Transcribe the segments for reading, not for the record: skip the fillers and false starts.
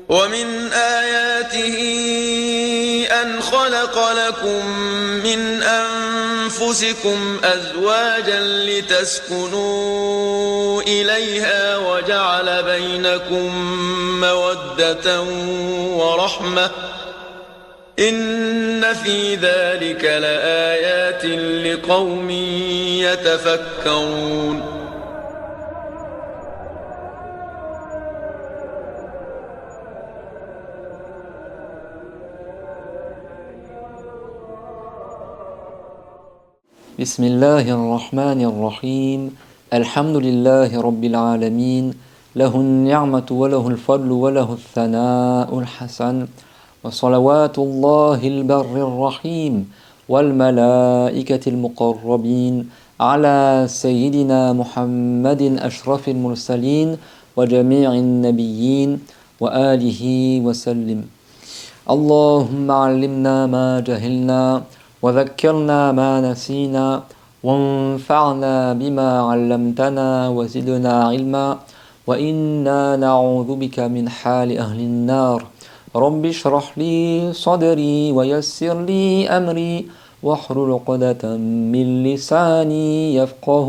ومن آياته أن خلق لكم من أنفسكم أزواجا لتسكنوا إليها وجعل بينكم مودة ورحمة إن في ذلك لآيات لقوم يتفكرون. بسم الله الرحمن الرحيم الحمد لله رب العالمين له النعمة وله الفضل وله الثناء الحسن وصلوات الله البر الرحيم والملائكة المقربين على سيدنا محمد أشرف المرسلين وجميع النبيين وآله وسلم. اللهم علمنا ما جهلنا وذكرنا ما نسينا وانفعنا بما علمتنا وزدنا علما وإنا نعوذ بك من حال أهل النار. رب اشرح لي صدري ويسر لي أمري واحلل عقدة من لساني يفقه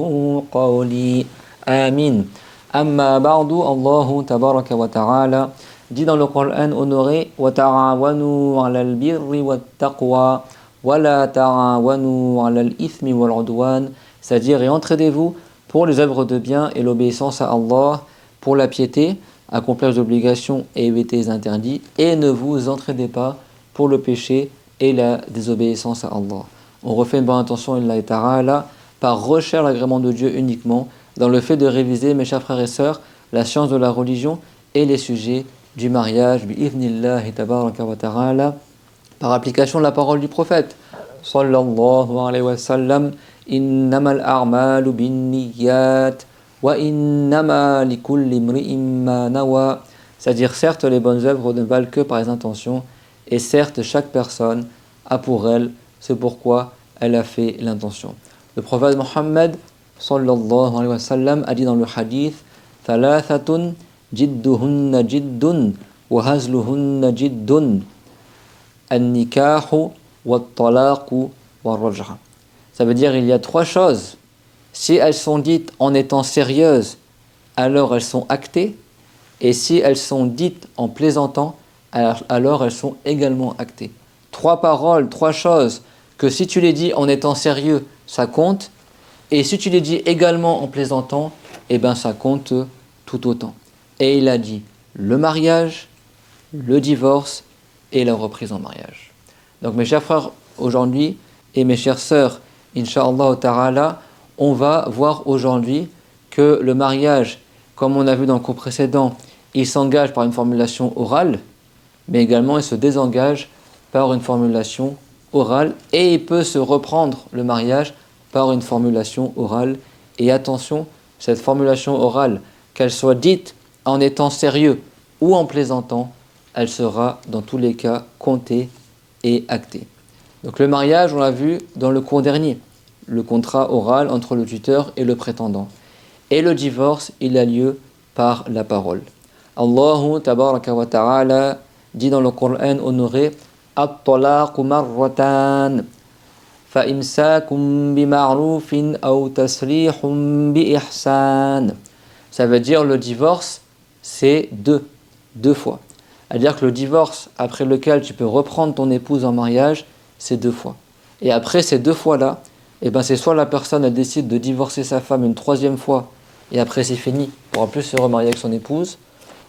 قولي آمين. أما بعد, Allah tabaraka wa ta'ala dit dans le Coran honoré وَتَعَاوَنُوا عَلَى الْبِرِّ وَالتَّقْوَى وَلَا تَعَاوَنُوا عَلَى الْإِثْمِ وَالْعُدْوَانِ, c'est-à-dire et entraidez-vous pour les œuvres de bien et l'obéissance à Allah, pour la piété, accomplir les obligations et éviter les interdits, et ne vous entraidez pas pour le péché et la désobéissance à Allah. On refait une bonne intention Allah Ta'ala par recherche l'agrément de Dieu uniquement dans le fait de réviser, mes chers frères et sœurs, la science de la religion et les sujets du mariage bi'idhnillahi tabaraka wa ta'ala, par application de la parole du prophète sallallahu alayhi wa sallam, innamal a'malu binniyat wa innama likulli imri'in ma nawa, c'est-à-dire certes les bonnes œuvres ne valent que par les intentions et certes chaque personne a pour elle ce pourquoi elle a fait l'intention. Le prophète Mohammed sallallahu alayhi wa sallam a dit dans le hadith thalathatun jidduhunna jiddun wa hazluhunna jiddun an-nikahu wat-talaqu war-raj'a. Ça veut dire il y a trois choses. Si elles sont dites en étant sérieuses, alors elles sont actées. Et si elles sont dites en plaisantant, alors elles sont également actées. Trois paroles, trois choses que si tu les dis en étant sérieux, ça compte. Et si tu les dis également en plaisantant, eh ben ça compte tout autant. Et il a dit le mariage, le divorce et la reprise en mariage. Donc mes chers frères, aujourd'hui, et mes chères sœurs, Inch'Allah Ta'ala, on va voir aujourd'hui que le mariage, comme on a vu dans le cours précédent, il s'engage par une formulation orale, mais également il se désengage par une formulation orale, et il peut se reprendre le mariage par une formulation orale. Et attention, cette formulation orale, qu'elle soit dite en étant sérieux ou en plaisantant, elle sera dans tous les cas comptée et actée. Donc le mariage, on l'a vu dans le cours dernier, le contrat oral entre le tuteur et le prétendant. Et le divorce, il a lieu par la parole. Allah tabaraka wa ta'ala dit dans le Coran honoré at-talaqu marratan fa imsakum bi ma'rufin aw tasrihun bi ihsan. Ça veut dire le divorce, c'est deux fois. C'est-à-dire que le divorce après lequel tu peux reprendre ton épouse en mariage, c'est 2 fois. Et après ces 2 fois-là, eh ben c'est soit la personne elle décide de divorcer sa femme une 3e fois et après c'est fini, il ne pourra plus se remarier avec son épouse,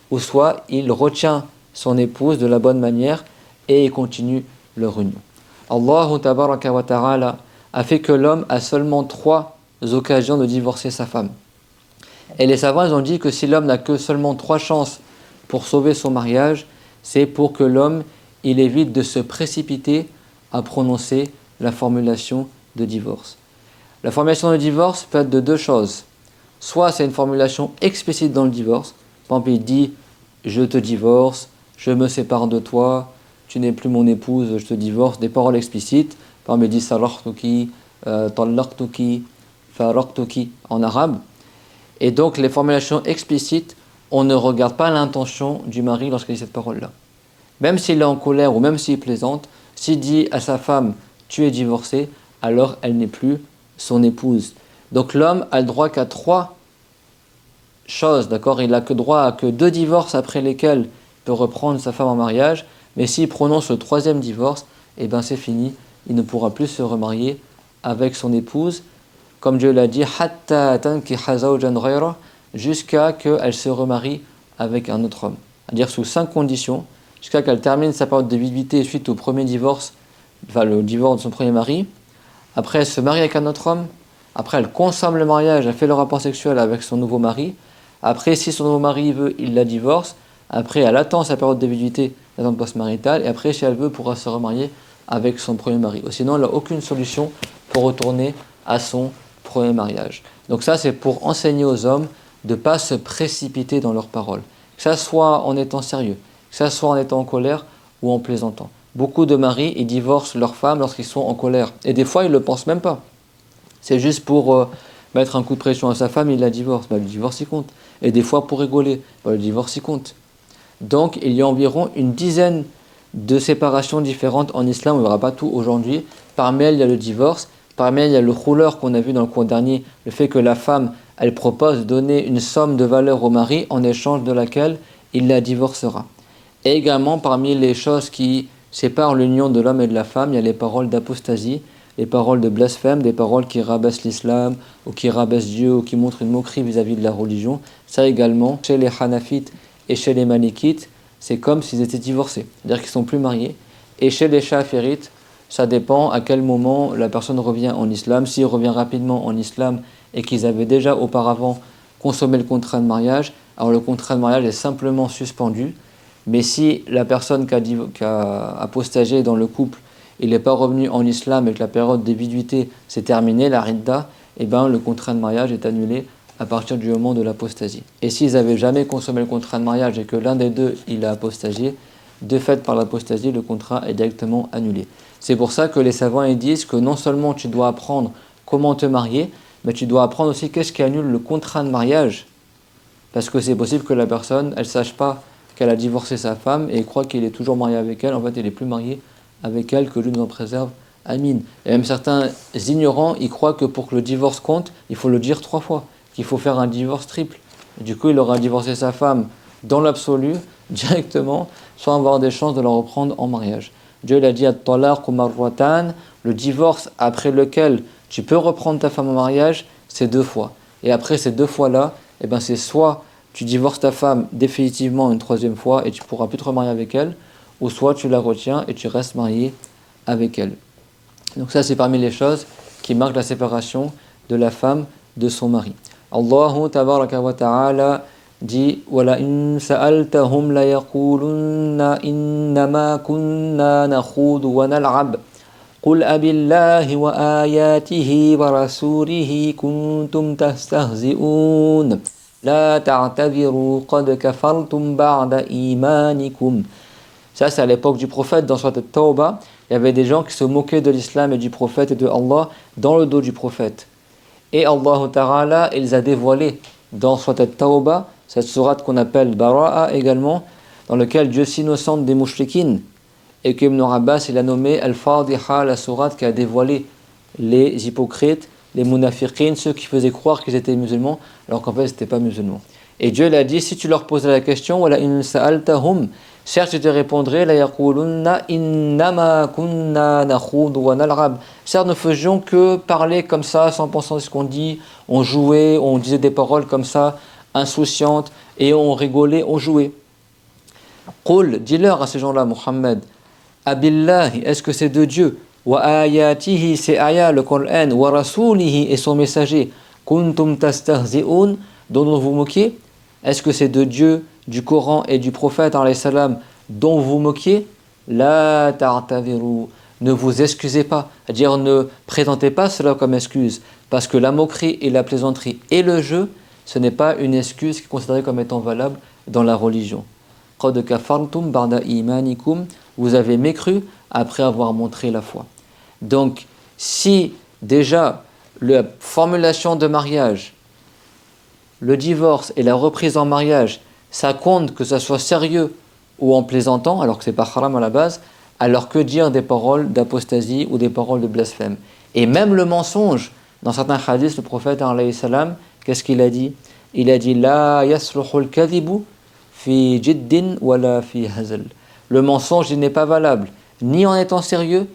ou soit il retient son épouse de la bonne manière et il continue leur union. Allah tabaraka wa ta'ala a fait que l'homme a seulement 3 occasions de divorcer sa femme. Et les savants ils ont dit que si l'homme n'a que seulement 3 chances pour sauver son mariage, c'est pour que l'homme il évite de se précipiter à prononcer la formulation de divorce. La formulation de divorce peut être de 2 choses. Soit c'est une formulation explicite dans le divorce. Par exemple, il dit « je te divorce, je me sépare de toi, tu n'es plus mon épouse, je te divorce », des paroles explicites. Par exemple, il dit « salaqtuki, talaqtuki, faraqtuki » en arabe. Et donc les formulations explicites on ne regarde pas l'intention du mari lorsqu'il dit cette parole-là. Même s'il est en colère ou même s'il plaisante, s'il dit à sa femme « tu es divorcée », alors elle n'est plus son épouse. Donc l'homme a le droit qu'à 3 choses, d'accord? Il n'a que droit à que 2 divorces après lesquels il peut reprendre sa femme en mariage, mais s'il prononce le 3e divorce, eh ben c'est fini, il ne pourra plus se remarier avec son épouse. Comme Dieu l'a dit, hatta tankiha zawjan ghayra, jusqu'à qu'elle se remarie avec un autre homme. C'est-à-dire sous 5 conditions, jusqu'à qu'elle termine sa période de viduité suite au premier divorce, enfin le divorce de son premier mari. Après, elle se marie avec un autre homme. Après, elle consomme le mariage, elle fait le rapport sexuel avec son nouveau mari. Après, si son nouveau mari veut, il la divorce. Après, elle attend sa période de viduité, l'attente post-maritale. Et après, si elle veut, pourra se remarier avec son premier mari. Sinon, elle n'a aucune solution pour retourner à son premier mariage. Donc ça, c'est pour enseigner aux hommes de ne pas se précipiter dans leurs paroles. Que ça soit en étant sérieux, que ça soit en étant en colère ou en plaisantant. Beaucoup de maris, ils divorcent leurs femmes lorsqu'ils sont en colère. Et des fois, ils ne le pensent même pas. C'est juste pour mettre un coup de pression à sa femme, il la divorce. Le divorce, il compte. Et des fois, pour rigoler, le divorce, il compte. Donc, il y a environ une dizaine de séparations différentes en islam. On ne verra pas tout aujourd'hui. Parmi elles, il y a le divorce. Parmi elles, il y a le khulur qu'on a vu dans le cours dernier. Le fait que la femme, elle propose de donner une somme de valeur au mari en échange de laquelle il la divorcera. Et également, parmi les choses qui séparent l'union de l'homme et de la femme, il y a les paroles d'apostasie, les paroles de blasphème, des paroles qui rabaissent l'islam, ou qui rabaissent Dieu, ou qui montrent une moquerie vis-à-vis de la religion. Ça également, chez les Hanafites et chez les Malikites, c'est comme s'ils étaient divorcés, c'est-à-dire qu'ils ne sont plus mariés. Et chez les Shafirites, ça dépend à quel moment la personne revient en islam. S'il revient rapidement en islam et qu'ils avaient déjà auparavant consommé le contrat de mariage, alors le contrat de mariage est simplement suspendu. Mais si la personne qui a apostagé dans le couple, il n'est pas revenu en islam et que la période de viduité s'est terminée, la ridda, eh ben, le contrat de mariage est annulé à partir du moment de l'apostasie. Et s'ils n'avaient jamais consommé le contrat de mariage et que l'un des deux il a apostagé, de fait par l'apostasie, le contrat est directement annulé. C'est pour ça que les savants ils disent que non seulement tu dois apprendre comment te marier, mais tu dois apprendre aussi qu'est-ce qui annule le contrat de mariage. Parce que c'est possible que la personne, elle ne sache pas qu'elle a divorcé sa femme et croit qu'il est toujours marié avec elle. En fait, il n'est plus marié avec elle, que Dieu nous en préserve. Amin. Et même certains ignorants, ils croient que pour que le divorce compte, il faut le dire 3 fois, qu'il faut faire un divorce triple. Et du coup, il aura divorcé sa femme dans l'absolu, directement, sans avoir des chances de la reprendre en mariage. Dieu l'a dit à Talaq ou Marwatan, le divorce après lequel tu peux reprendre ta femme en mariage, c'est 2 fois. Et après ces 2 fois-là, eh ben c'est soit tu divorces ta femme définitivement une 3e fois et tu ne pourras plus te remarier avec elle, ou soit tu la retiens et tu restes marié avec elle. Donc ça, c'est parmi les choses qui marquent la séparation de la femme de son mari. Allah tabaraka wa ta'ala dit وَلَئِنْ سَأَلْتَهُمْ لَيَقُولُنَّ إِنَّمَا كُنَّا نَخُوضُ وَنَلْعَبُ قُلْ أَبِاللَّهِ وَآيَاتِهِ وَرَسُولِهِ كُنْتُمْ تَسْتَهْزِئُونَ لَا تَعْتَذِرُوا قَدْ كَفَرْتُمْ بَعْدَ إِيمَانِكُمْ. Ça, c'est à l'époque du prophète, dans Surat At-Tawbah, il y avait des gens qui se moquaient de l'islam et du prophète et de Allah dans le dos du prophète. Et Allah Ta'ala, il les a dévoilés dans Surat At-Tawbah, cette sourate qu'on appelle Bara'a également, dans laquelle Dieu s'innocente des mouchriquines, et qu'Ibn Abbas il a nommé Al-Fadiha, la sourate qui a dévoilé les hypocrites, les munafiqines, ceux qui faisaient croire qu'ils étaient musulmans, alors qu'en fait, ils n'étaient pas musulmans. Et Dieu l'a dit, si tu leur posais la question, wala in sa'altahum, certes, je te répondrai, la yaqulunna innama kunna nakhudu wa nal'ab. Certes, nous faisions que parler comme ça, sans penser à ce qu'on dit, on jouait, on disait des paroles comme ça, insouciantes, et on rigolait, on jouait. Qul, dis-leur à ces gens-là, Muhammad, abillahi, est-ce que c'est de Dieu? Wa ayatihi, c'est ayat, le Coran, wa rasulihi, et son messager, kuntum tastahzi'un, dont vous vous moquez? Est-ce que c'est de Dieu, du Coran et du prophète alayhi salam dont vous vous moquiez? La ta'taviru, ne vous excusez pas, c'est-à-dire ne présentez pas cela comme excuse, parce que la moquerie et la plaisanterie et le jeu, ce n'est pas une excuse qui est considérée comme étant valable dans la religion. Qad kafartum ba'da imanikum, vous avez mécru après avoir montré la foi. Donc, si déjà la formulation de mariage, le divorce et la reprise en mariage ça compte que ça soit sérieux ou en plaisantant, alors que c'est pas haram à la base, alors que dire des paroles d'apostasie ou des paroles de blasphème. Et même le mensonge, dans certains hadiths, le prophète, alayhi salam, qu'est-ce qu'il a dit? Il a dit La yasluhul kadhibu fi jiddin wala fi hazal. Le mensonge, il n'est pas valable, ni en étant sérieux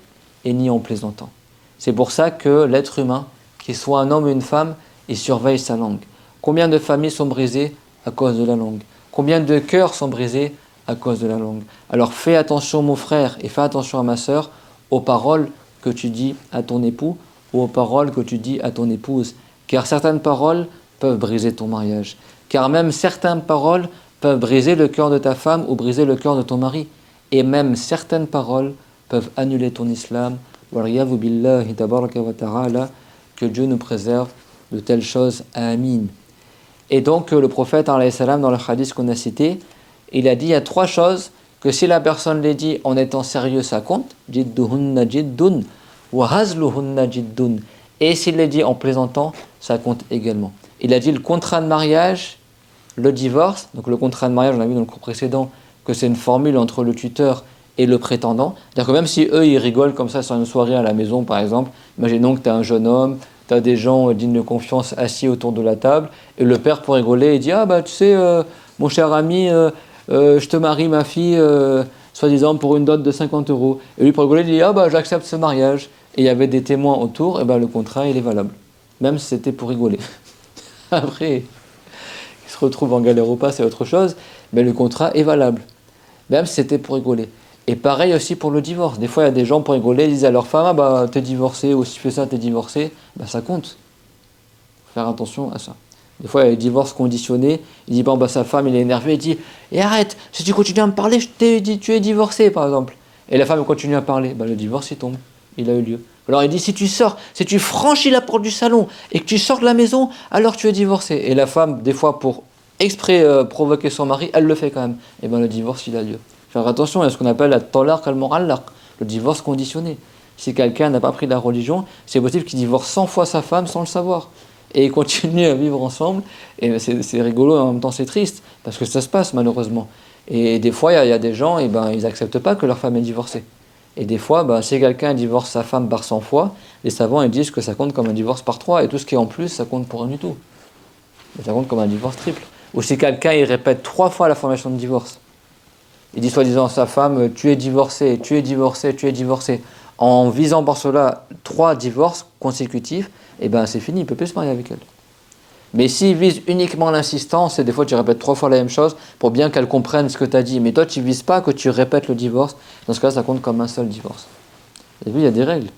et ni en plaisantant. C'est pour ça que l'être humain, qu'il soit un homme ou une femme, il surveille sa langue. Combien de familles sont brisées à cause de la langue? Combien de cœurs sont brisés à cause de la langue? Alors fais attention mon frère et fais attention à ma sœur aux paroles que tu dis à ton époux ou aux paroles que tu dis à ton épouse. Car certaines paroles peuvent briser ton mariage. Car même certaines paroles peuvent briser le cœur de ta femme ou briser le cœur de ton mari. Et même certaines paroles peuvent annuler ton islam. Waliyadhu billahi tabaraka wa ta'ala, que Dieu nous préserve de telles choses. Amin. Et donc le prophète alayhi salam, dans le hadith qu'on a cité, il a dit il y a 3 choses que si la personne les dit en étant sérieux, ça compte. Jidduhunna jiddun wa hazluhunna jiddun. Et s'il les dit en plaisantant, ça compte également. Il a dit le contrat de mariage, le divorce. Donc le contrat de mariage, on a vu dans le cours précédent que c'est une formule entre le tuteur et le prétendant. C'est-à-dire que même si eux, ils rigolent comme ça sur une soirée à la maison, par exemple, imaginons que tu as un jeune homme, tu as des gens dignes de confiance assis autour de la table, et le père, pour rigoler, il dit « Ah bah tu sais, mon cher ami, je te marie ma fille, soi-disant pour une dot de 50 €. Et lui, pour rigoler, il dit « Ah bah j'accepte ce mariage. » Et il y avait des témoins autour, et ben le contrat, il est valable. Même si c'était pour rigoler. Après, il se retrouve en galère ou pas, c'est autre chose, mais le contrat est valable. Même si c'était pour rigoler. Et pareil aussi pour le divorce. Des fois, il y a des gens pour rigoler, ils disent à leur femme « Ah bah t'es divorcé, ou si tu fais ça, t'es divorcé. » Ben ça compte. Faut faire attention à ça. Des fois, il y a des divorces conditionnés. Il dit bon, bah, sa femme, il est énervé, il dit et arrête, si tu continues à me parler, je t'ai dit, tu es divorcé, par exemple. Et la femme continue à parler, bah, le divorce, il tombe. Il a eu lieu. Alors il dit si tu sors, si tu franchis la porte du salon et que tu sors de la maison, alors tu es divorcé. Et la femme, des fois, pour exprès provoquer son mari, elle le fait quand même. Et bien le divorce, il a lieu. Faire attention à ce qu'on appelle la talaq al-mu'allaq, le divorce conditionné. Si quelqu'un n'a pas pris la religion, c'est possible qu'il divorce 100 fois sa femme sans le savoir. Et ils continuent à vivre ensemble. Et c'est rigolo et en même temps c'est triste, parce que ça se passe malheureusement. Et des fois, il y a des gens, et ben, ils n'acceptent pas que leur femme est divorcée. Et des fois, ben, si quelqu'un divorce sa femme par 100 fois, les savants ils disent que ça compte comme un divorce par 3, et tout ce qui est en plus, ça compte pour rien du tout. Et ça compte comme un divorce triple. Ou si quelqu'un il répète 3 fois la formation de divorce, il dit soi-disant à sa femme, tu es divorcé, tu es divorcé, tu es divorcé. En visant par cela 3 divorces consécutifs, et ben c'est fini, il ne peut plus se marier avec elle. Mais s'il vise uniquement l'insistance, et des fois tu répètes 3 fois la même chose pour bien qu'elle comprenne ce que tu as dit, mais toi tu ne vises pas que tu répètes le divorce, dans ce cas ça compte comme un seul divorce. Et puis il y a des règles,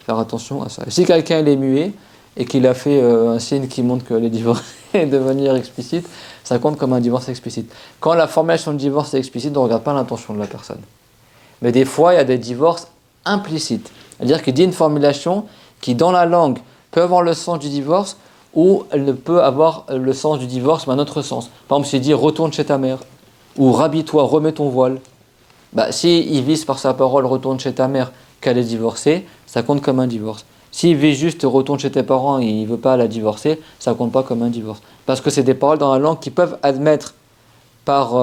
faire attention à ça. Et si quelqu'un est muet et qu'il a fait un signe qui montre que les divorces est de manière explicite, ça compte comme un divorce explicite. Quand la formation de divorce est explicite, on ne regarde pas l'intention de la personne. Mais des fois il y a des divorces implicites, c'est-à-dire qu'il dit une formulation qui dans la langue peut avoir le sens du divorce, ou elle peut avoir le sens du divorce, mais un autre sens. Par exemple, s'il dit « retourne chez ta mère » ou « rhabille-toi, remets ton voile », bah, s'il vise par sa parole « retourne chez ta mère » qu'elle est divorcée, ça compte comme un divorce. S'il vise juste « retourne chez tes parents » et il ne veut pas la divorcer, ça ne compte pas comme un divorce. Parce que c'est des paroles dans la langue qui peuvent admettre par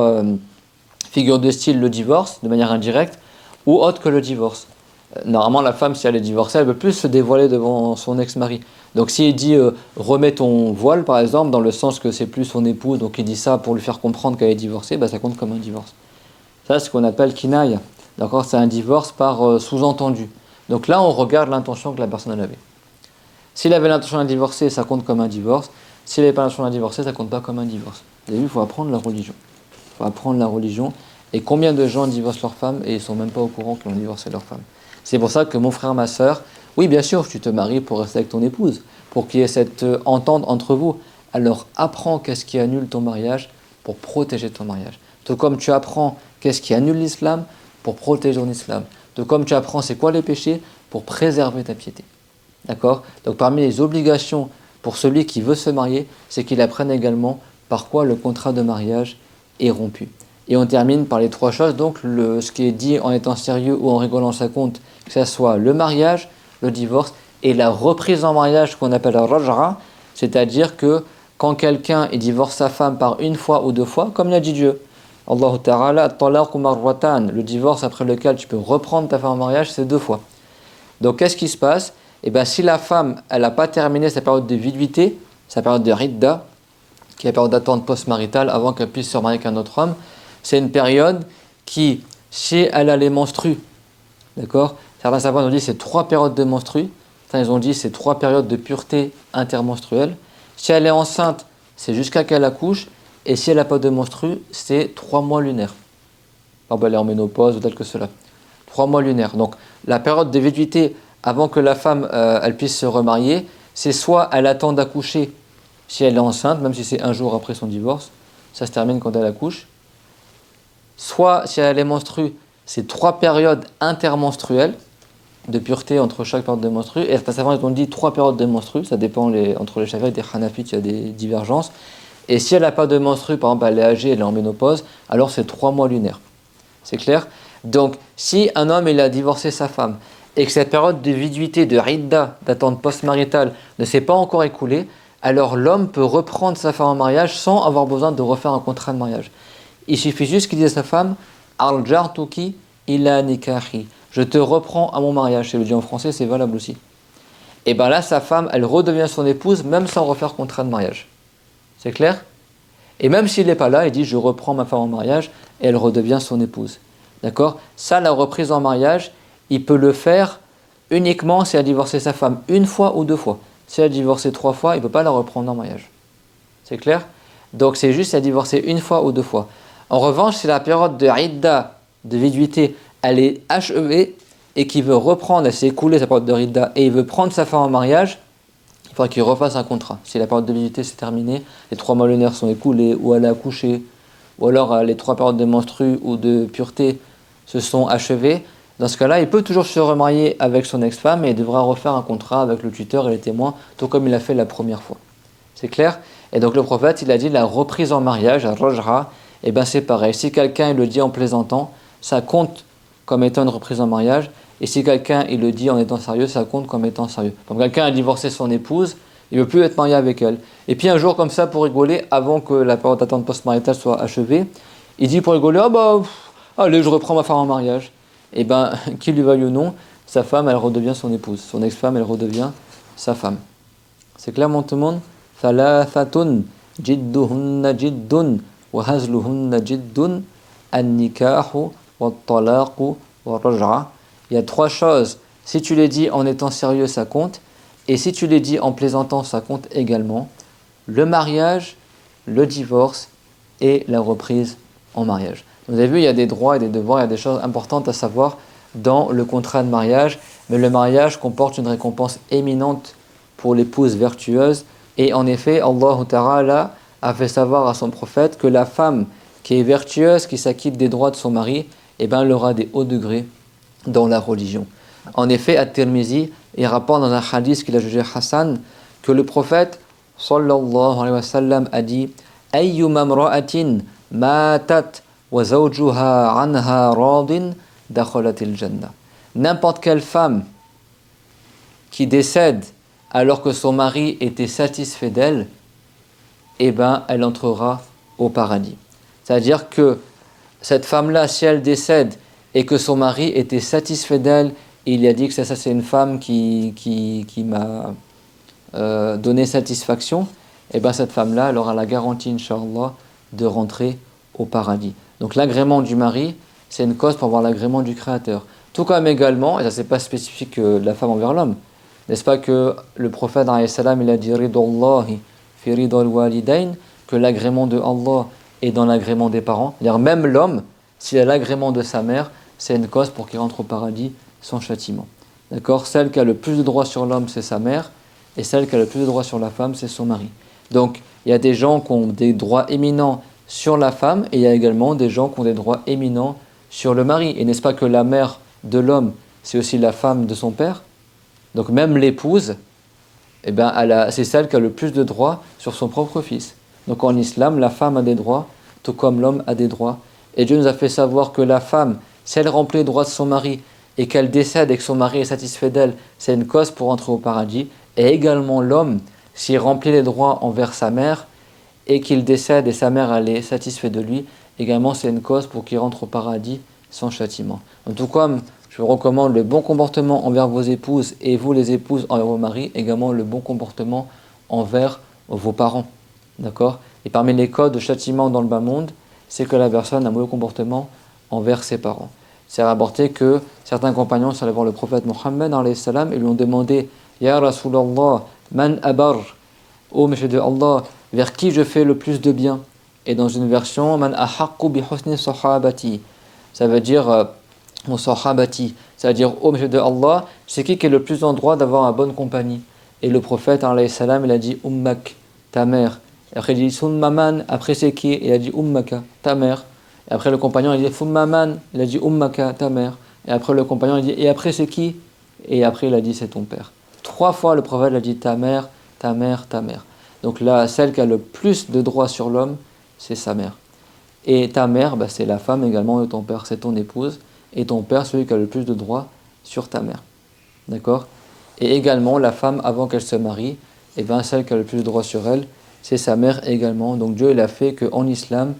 figure de style le divorce, de manière indirecte, ou autre que le divorce. Normalement, la femme, si elle est divorcée, elle ne peut plus se dévoiler devant son ex-mari. Donc s'il dit remets ton voile, par exemple, dans le sens que c'est plus son épouse, donc il dit ça pour lui faire comprendre qu'elle est divorcée, bah, ça compte comme un divorce. Ça, c'est ce qu'on appelle kinaya. D'accord, c'est un divorce par sous-entendu. Donc là, on regarde l'intention que la personne avait. S'il avait l'intention de divorcer, ça compte comme un divorce. S'il n'avait pas l'intention de divorcer, ça compte pas comme un divorce. Vous avez vu, il faut apprendre la religion. Il faut apprendre la religion. Et combien de gens divorcent leur femme et ils ne sont même pas au courant qu'ils ont divorcé leur femme. C'est pour ça que mon frère, ma soeur, oui, bien sûr, tu te maries pour rester avec ton épouse, pour qu'il y ait cette entente entre vous. Alors apprends qu'est-ce qui annule ton mariage pour protéger ton mariage. Tout comme tu apprends qu'est-ce qui annule l'islam pour protéger ton islam. Tout comme tu apprends c'est quoi les péchés pour préserver ta piété. D'accord ? Donc parmi les obligations pour celui qui veut se marier, c'est qu'il apprenne également par quoi le contrat de mariage est rompu. Et on termine par les 3 choses, donc ce qui est dit en étant sérieux ou en rigolant ça compte, que ce soit le mariage, le divorce et la reprise en mariage qu'on appelle la raj'a, c'est-à-dire que quand quelqu'un il divorce sa femme par une fois ou deux fois, comme l'a dit Dieu. Allah Ta'ala, at-talaqu marratan, le divorce après lequel tu peux reprendre ta femme en mariage, c'est deux fois. Donc qu'est-ce qui se passe? Eh bien si la femme, elle n'a pas terminé sa période de viduité, sa période de ridda, qui est la période d'attente post-maritale avant qu'elle puisse se remarier avec un autre homme, c'est une période qui, si elle a les menstrues, d'accord? Certains savants ont dit c'est 3 périodes de menstrues, certains ils ont dit c'est 3 périodes de pureté intermenstruelle. Si elle est enceinte, c'est jusqu'à qu'elle accouche, et si elle n'a pas de menstrues, c'est 3 mois lunaires. Par exemple, elle est en ménopause ou tel que cela. 3 mois lunaires. Donc la période de viduité avant que la femme elle puisse se remarier, c'est soit elle attend d'accoucher si elle est enceinte, même si c'est un jour après son divorce, ça se termine quand elle accouche. Soit si elle est menstrue, c'est 3 périodes intermenstruelles de pureté entre chaque période de menstrue. Et certains savants ils ont dit 3 périodes de menstrue, ça dépend entre les Shafi'ites et les Hanafites, il y a des divergences. Et si elle n'a pas de menstrue, par exemple elle est âgée, elle est en ménopause, alors c'est 3 mois lunaires. C'est clair? Donc si un homme il a divorcé sa femme et que cette période de viduité, de ridda, d'attente post-maritale ne s'est pas encore écoulée, alors l'homme peut reprendre sa femme en mariage sans avoir besoin de refaire un contrat de mariage. Il suffit juste qu'il dise à sa femme « Arjartuki ila nikahi » je te reprends à mon mariage. C'est le dit en français, c'est valable aussi. Et bien là, sa femme, elle redevient son épouse même sans refaire contrat de mariage. C'est clair? Et même s'il n'est pas là, il dit « je reprends ma femme en mariage » et elle redevient son épouse. D'accord? Ça, la reprise en mariage, il peut le faire uniquement si elle a divorcé sa femme une fois ou deux fois. Si elle a divorcé 3 fois, il ne peut pas la reprendre en mariage. C'est clair? Donc c'est juste si elle a divorcé une fois ou deux fois. En revanche, si la période de ridda, de viduité, elle est achevée et qu'il veut reprendre, elle s'est écoulée sa période de ridda et il veut prendre sa femme en mariage, il faudra qu'il refasse un contrat. Si la période de viduité s'est terminée, les 3 mois lunaires sont écoulés, ou elle a accouché, ou alors les 3 périodes de menstrues ou de pureté se sont achevées, dans ce cas-là, il peut toujours se remarier avec son ex-femme et il devra refaire un contrat avec le tuteur et les témoins, tout comme il a fait la première fois. C'est clair? Et donc le prophète, il a dit la reprise en mariage, rajra, et bien c'est pareil. Si quelqu'un il le dit en plaisantant, ça compte comme étant une reprise en mariage. Et si quelqu'un il le dit en étant sérieux, ça compte comme étant sérieux. Donc quelqu'un a divorcé son épouse, il ne veut plus être marié avec elle. Et puis un jour comme ça, pour rigoler, avant que la période d'attente post-maritale soit achevée, il dit pour rigoler, allez, je reprends ma femme en mariage. Et bien, qu'il lui veuille ou non, sa femme, elle redevient son épouse. Son ex-femme, elle redevient sa femme. C'est clair, mon tout le monde? Thalathatun jidduhunna jiddun wa hazluhunna jiddun an-nikahu wa-talaqu wa-raj'a. Il y a 3 choses. Si tu les dis en étant sérieux, ça compte. Et si tu les dis en plaisantant, ça compte également. Le mariage, le divorce et la reprise en mariage. Vous avez vu, il y a des droits et des devoirs, il y a des choses importantes à savoir dans le contrat de mariage. Mais le mariage comporte une récompense éminente pour l'épouse vertueuse. Et en effet, Allah Ta'ala a fait savoir à son prophète que la femme qui est vertueuse, qui s'acquitte des droits de son mari, elle aura des hauts degrés dans la religion. En effet, At-Tirmizi, il rapporte dans un hadith qu'il a jugé Hassan, que le prophète sallallahu alayhi wa sallam a dit « Ayyuma mra'atin matat wa zawjuha anha radin dakhalatil jannah » N'importe quelle femme qui décède alors que son mari était satisfait d'elle, elle entrera au paradis. C'est-à-dire que cette femme-là, si elle décède et que son mari était satisfait d'elle, il lui a dit que ça c'est une femme qui m'a donné satisfaction, cette femme-là, elle aura la garantie, Inch'Allah, de rentrer au paradis. Donc l'agrément du mari, c'est une cause pour avoir l'agrément du Créateur. Tout comme également, et ça c'est pas spécifique de la femme envers l'homme, n'est-ce pas que le prophète alayhi salam, il a dit ridallahi fi ridal walidain, que l'agrément de Allah est dans l'agrément des parents. C'est-à-dire même l'homme, s'il a l'agrément de sa mère, c'est une cause pour qu'il rentre au paradis sans châtiment. D'accord? Celle qui a le plus de droits sur l'homme, c'est sa mère, et celle qui a le plus de droits sur la femme, c'est son mari. Donc, il y a des gens qui ont des droits éminents sur la femme, et il y a également des gens qui ont des droits éminents sur le mari. Et n'est-ce pas que la mère de l'homme, c'est aussi la femme de son père? Donc même l'épouse, c'est celle qui a le plus de droits sur son propre fils. Donc en islam, la femme a des droits, tout comme l'homme a des droits. Et Dieu nous a fait savoir que la femme, si elle remplit les droits de son mari, et qu'elle décède et que son mari est satisfait d'elle, c'est une cause pour entrer au paradis. Et également l'homme, s'il remplit les droits envers sa mère et qu'il décède et sa mère elle est satisfaite de lui, également c'est une cause pour qu'il rentre au paradis sans châtiment. En tout cas, je vous recommande le bon comportement envers vos épouses et vous les épouses envers vos maris, également le bon comportement envers vos parents. D'accord? Et parmi les codes de châtiment dans le bas monde, c'est que la personne a un mauvais comportement envers ses parents. C'est rapporté que certains compagnons sont allés voir le prophète Mohammed et lui ont demandé Ya Rasulallah, man abar, ô Messie de Allah, vers qui je fais le plus de bien. Et dans une version, man ahaqqu bi husni sahabati, ça veut dire mon sahabati, ça veut dire ô Messie de Allah, c'est qui est le plus en droit d'avoir une bonne compagnie. Et le prophète il a dit ummak, ta mère. Et après il dit summaman, après c'est qui? Il a dit ummaka, ta mère. Et après le compagnon il dit summaman, il a dit ummaka, ta mère. Et après le compagnon il dit et après c'est qui? Et après il a dit c'est ton père. 3 fois le prophète a dit ta mère, ta mère, ta mère. Donc là, celle qui a le plus de droits sur l'homme, c'est sa mère. Et ta mère, c'est la femme également de ton père, c'est ton épouse. Et ton père, celui qui a le plus de droits sur ta mère. D'accord? Et également, la femme, avant qu'elle se marie, celle qui a le plus de droits sur elle, c'est sa mère également. Donc Dieu il a fait qu'en islam,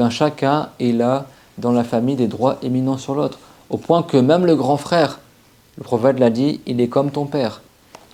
chacun il a dans la famille des droits éminents sur l'autre. Au point que même le grand frère, le prophète l'a dit, il est comme ton père.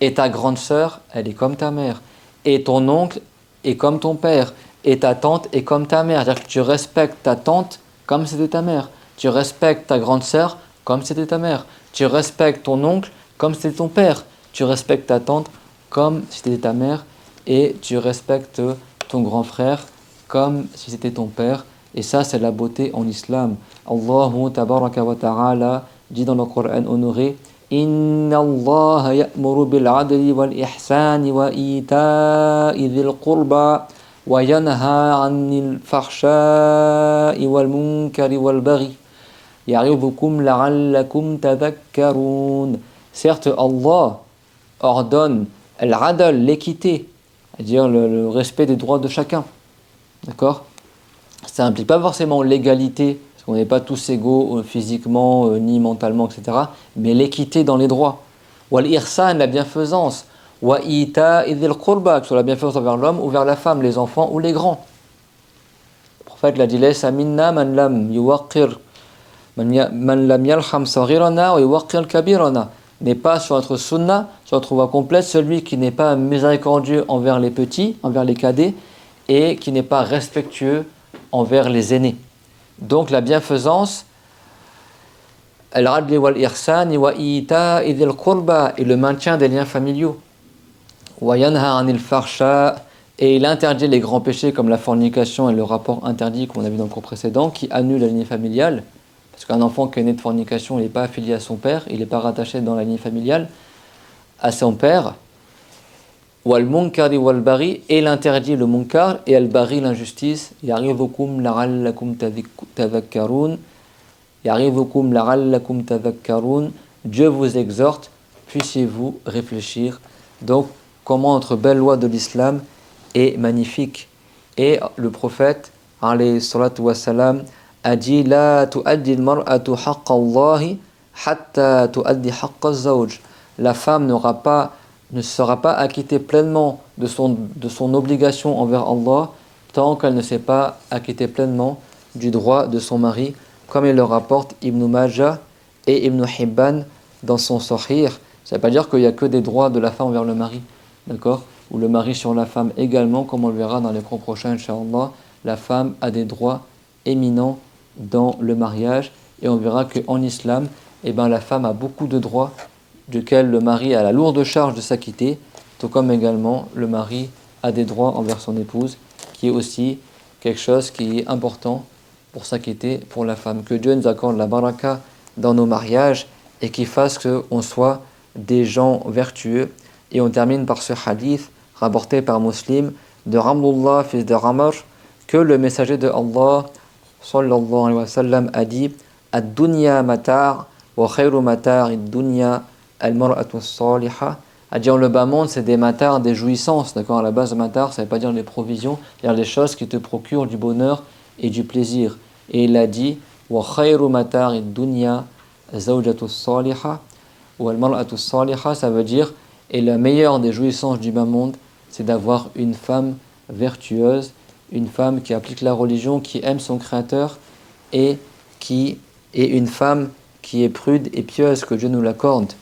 Et ta grande sœur, elle est comme ta mère. Et ton oncle est comme ton père. Et ta tante est comme ta mère. C'est-à-dire que tu respectes ta tante comme c'était ta mère. Tu respectes ta grande sœur comme c'était ta mère. Tu respectes ton oncle comme c'était ton père. Tu respectes ta tante comme si c'était ta mère. Et tu respectes ton grand frère comme si c'était ton père. Et ça, c'est la beauté en islam. Allahu tabaraka wa ta'ala dit dans le Coran honoré Inna Allah ya'muru bil adli wal ihsani wa ita'i dhil qurba wa yanha 'anil fahsha'i wal munkari wal baghi ya'idhukum la'allakum tadhakkarun. Certes, Allah ordonne al-adl, l'équité, c'est-à-dire le respect des droits de chacun. D'accord? Ça n'implique pas forcément l'égalité, parce qu'on n'est pas tous égaux physiquement, ni mentalement, etc. Mais l'équité dans les droits. Wal ihsan, la bienfaisance. Wa ita idhil qurba, que ce soit la bienfaisance envers l'homme ou vers la femme, les enfants ou les grands. Le prophète l'a dit Laysa minna man lam yuwaqqir man lam yalham saghirana wa yuwaqqir kabirana. N'est pas sur notre sunna, sur notre voie complète, celui qui n'est pas miséricordieux envers les petits, envers les cadets, et qui n'est pas respectueux envers les aînés. Donc la bienfaisance, al-adli wal ihsan wa ita'i dhil qurba, et le maintien des liens familiaux. Wa yanha 'anil fahsha, et il interdit les grands péchés comme la fornication et le rapport interdit qu'on a vu dans le cours précédent qui annule la lignée familiale. Parce qu'un enfant qui est né de fornication, il n'est pas affilié à son père, il n'est pas rattaché dans la lignée familiale à son père. Wal munkari wal bari, et l'interdit le munkar, et al bari l'injustice. Ya'idhukum la'allakum tadhakkarun. Ya'idhukum la'allakum tadhakkarun. Dieu vous exhorte, puissiez-vous réfléchir. Donc, comment notre belle loi de l'islam est magnifique. Et le prophète, alayhi salatu wassalam, a dit La tu'addi al-mar'atu haqqa Allahi hatta tu'addi haqqa az-zawj. La femme ne sera pas acquittée pleinement de son obligation envers Allah tant qu'elle ne s'est pas acquittée pleinement du droit de son mari, comme il le rapporte Ibn Majah et Ibn Hibban dans son Sahih. Ça ne veut pas dire qu'il n'y a que des droits de la femme envers le mari, d'accord? Ou le mari sur la femme également, comme on le verra dans les cours prochains, Inch'Allah. La femme a des droits éminents dans le mariage, et on verra qu'en islam, la femme a beaucoup de droits duquel le mari a la lourde charge de s'acquitter, tout comme également le mari a des droits envers son épouse, qui est aussi quelque chose qui est important pour s'acquitter pour la femme. Que Dieu nous accorde la baraka dans nos mariages et qu'il fasse qu'on soit des gens vertueux. Et on termine par ce hadith rapporté par Muslim de Ramlullah, fils de Ramar, que le messager de Allah sallallahu alayhi wa sallam a dit Ad-dunya matar wa khayru matar ad-dunya al-mar'atu as-salihah. À dire le bas monde, c'est des matars, des jouissances. D'accord? À la base, matar, ça ne veut pas dire les provisions, c'est-à-dire les choses qui te procurent du bonheur et du plaisir. Et il a dit wa khayru matar ad-dunya zawjatu as-salihah ou al-mar'atu as-salihah, ça veut dire et la meilleure des jouissances du bas monde, c'est d'avoir une femme vertueuse, une femme qui applique la religion, qui aime son Créateur et qui est une femme qui est prude et pieuse, que Dieu nous l'accorde.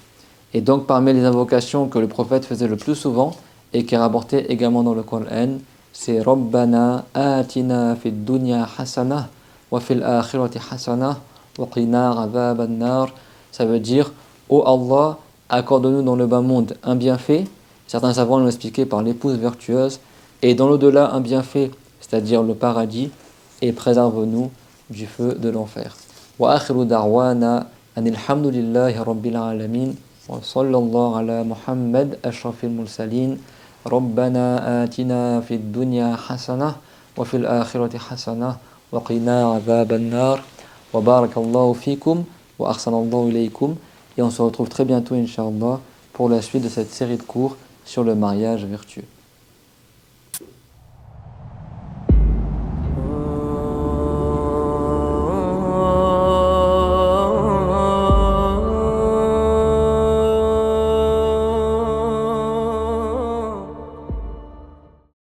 Et donc parmi les invocations que le prophète faisait le plus souvent et qui est rapporté également dans le Coran, c'est Rabbana atina fid dunya hasana wa fil akhirati hasana wa qina adhaban nar. Ça veut dire ô Allah, accorde-nous dans le bas monde un bienfait. Certains savants l'ont expliqué par l'épouse vertueuse, et dans l'au-delà un bienfait, c'est-à-dire le paradis, et préserve-nous du feu de l'enfer. Wa akhiru da'wana anil hamdulillahi rabbil alamin wa sallallahu ala Muhammad ashrafil mursalin. Rabbana atina fid dunya hasana wa fil akhirati hasana wa qina adhaban nar wa barakallahu fikum wa ahsanallahu ilaykum. Et on se retrouve très bientôt, Inch'Allah, pour la suite de cette série de cours sur le mariage vertueux.